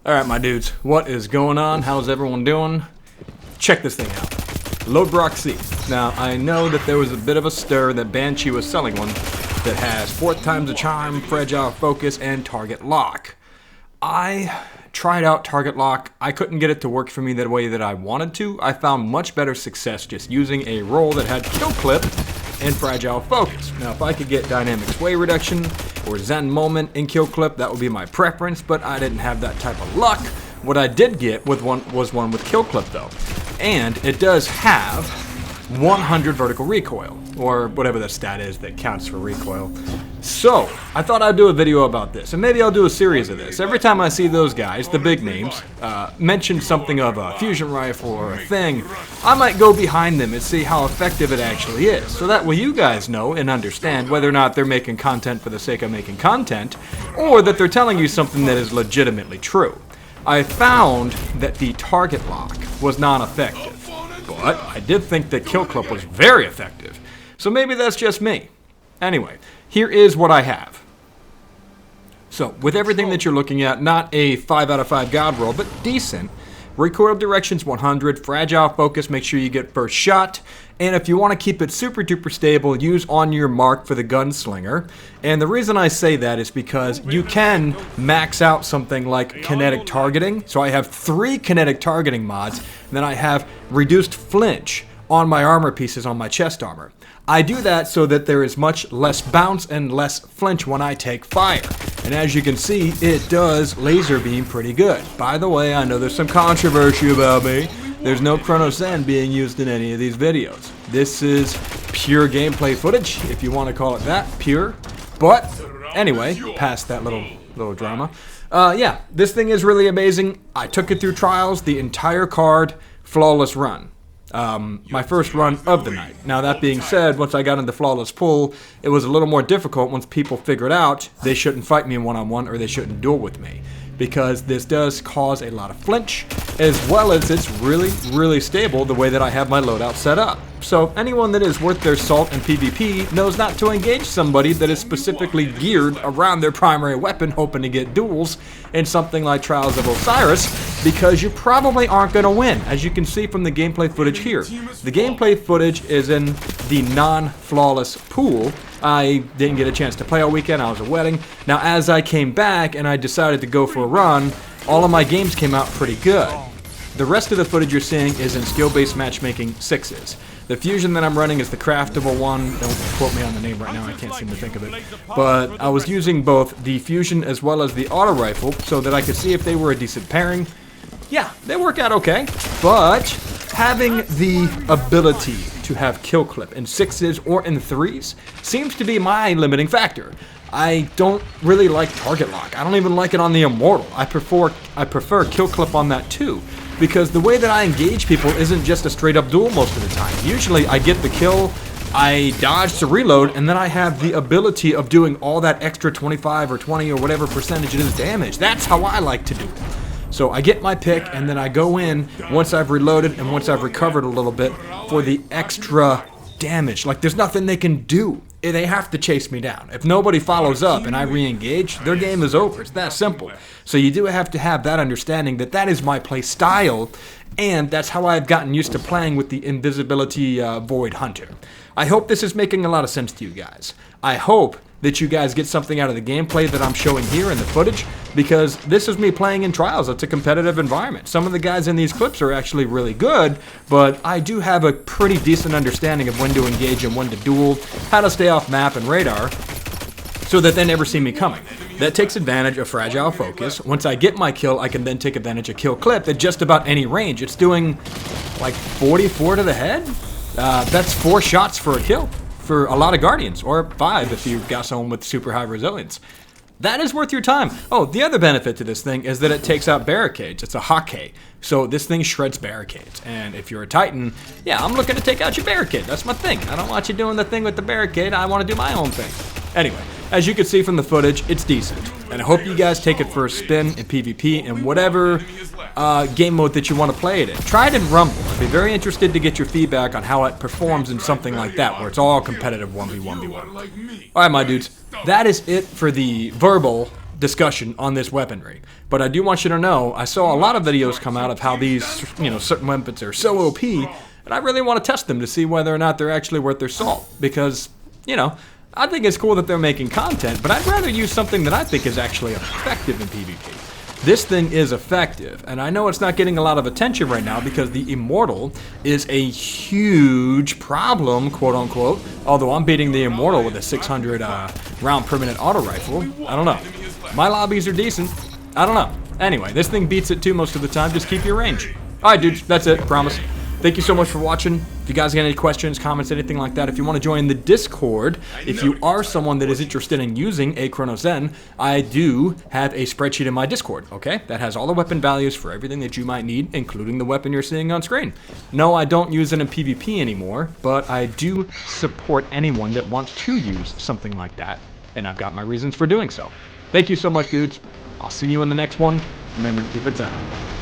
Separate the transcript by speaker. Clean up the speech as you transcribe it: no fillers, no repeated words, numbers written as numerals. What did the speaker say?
Speaker 1: Alright, my dudes, what is going on? How's everyone doing? Check this thing out. Lodbrok-C. Now, I know that there was a bit of a stir that Banshee was selling one that has 4th times the charm, fragile focus, and target lock. I tried out target lock. I couldn't get it to work for me the way that I wanted to. I found much better success just using a roll that had kill clip and fragile focus. Now, if I could get dynamic sway reduction or Zen moment in kill clip, that would be my preference, but I didn't have that type of luck. What I did get was one with kill clip though, and it does have 100 vertical recoil, or whatever the stat is that counts for recoil. So, I thought I'd do a video about this, and maybe I'll do a series of this. Every time I see those guys, the big names, mention something of a fusion rifle or a thing, I might go behind them and see how effective it actually is, so that way you guys know and understand whether or not they're making content for the sake of making content, or that they're telling you something that is legitimately true. I found that the target lock was non-effective. But I did think that kill clip was very effective. So maybe that's just me. Anyway, here is what I have. So, with everything that you're looking at, not a 5 out of 5 god roll, but decent. Recoil direction's 100, fragile focus, make sure you get first shot. And if you want to keep it super duper stable, use on your mark for the gunslinger. And the reason I say that is because you can max out something like kinetic targeting. So I have 3 kinetic targeting mods, and then I have reduced flinch on my armor pieces on my chest armor. I do that so that there is much less bounce and less flinch when I take fire. And as you can see, it does laser beam pretty good. By the way, I know there's some controversy about me. There's no Cronus being used in any of these videos. This is pure gameplay footage, if you want to call it that, pure. But anyway, past that little drama. Yeah, this thing is really amazing. I took it through trials, the entire card, flawless run. My first run of the night. Now that being said, once I got into flawless pull, it was a little more difficult once people figured out they shouldn't fight me in one-on-one or they shouldn't duel with me, because this does cause a lot of flinch, as well as it's really stable the way that I have my loadout set up. So anyone that is worth their salt in PvP knows not to engage somebody that is specifically geared around their primary weapon hoping to get duels in something like Trials of Osiris, because you probably aren't going to win, as you can see from the gameplay footage here. The gameplay footage is in the non-flawless pool. I didn't get a chance to play all weekend, I was at a wedding. Now as I came back and I decided to go for a run, all of my games came out pretty good. The rest of the footage you're seeing is in skill-based matchmaking 6s. The fusion that I'm running is the craftable one. Don't quote me on the name right now, I can't seem to think of it. But I was using both the fusion as well as the auto rifle so that I could see if they were a decent pairing. Yeah, they work out okay, but having the ability to have kill clip in 6s or in 3s seems to be my limiting factor. I don't really like target lock. I don't even like it on the Immortal. I prefer kill clip on that too, because the way that I engage people isn't just a straight up duel most of the time. Usually I get the kill, I dodge to reload, and then I have the ability of doing all that extra 25 or 20 or whatever percentage it is damage. That's how I like to do it. So I get my pick, and then I go in once I've reloaded and once I've recovered a little bit for the extra damage. Like, there's nothing they can do. They have to chase me down. If nobody follows up and I re-engage, their game is over. It's that simple. So you do have to have that understanding that that is my play style, and that's how I've gotten used to playing with the Invisibility Void Hunter. I hope this is making a lot of sense to you guys. I hope that you guys get something out of the gameplay that I'm showing here in the footage, because this is me playing in trials. It's a competitive environment. Some of the guys in these clips are actually really good, but I do have a pretty decent understanding of when to engage and when to duel, how to stay off map and radar, so that they never see me coming. That takes advantage of fragile focus. Once I get my kill, I can then take advantage of kill clip at just about any range. It's doing like 44 to the head. That's 4 shots for a kill for a lot of Guardians, or 5 if you've got someone with super high resilience. That is worth your time. Oh, the other benefit to this thing is that it takes out barricades. It's a hotkey. So this thing shreds barricades. And if you're a Titan, yeah, I'm looking to take out your barricade. That's my thing. I don't want you doing the thing with the barricade. I want to do my own thing. Anyway, as you can see from the footage, it's decent. And I hope you guys take it for a spin in PvP and whatever game mode that you want to play it in. Try it in Rumble. I'd be very interested to get your feedback on how it performs in something like that, where it's all competitive 1v1v1. Alright, my dudes, that is it for the verbal discussion on this weaponry. But I do want you to know, I saw a lot of videos come out of how these, certain weapons are so OP, and I really want to test them to see whether or not they're actually worth their salt. Because, I think it's cool that they're making content, but I'd rather use something that I think is actually effective in PvP. This thing is effective, and I know it's not getting a lot of attention right now because the Immortal is a huge problem, quote unquote, although I'm beating the Immortal with a 600 round permanent auto rifle. I don't know. My lobbies are decent. I don't know. Anyway, this thing beats it too most of the time. Just keep your range. Alright, dudes, that's it. Promise. Thank you so much for watching. If you guys got any questions, comments, anything like that, if you want to join the Discord, if you are someone that is interested in using a Cronus N, I do have a spreadsheet in my Discord, okay? That has all the weapon values for everything that you might need, including the weapon you're seeing on screen. No, I don't use it in PvP anymore, but I do support anyone that wants to use something like that, and I've got my reasons for doing so. Thank you so much, dudes. I'll see you in the next one. Remember to keep it down.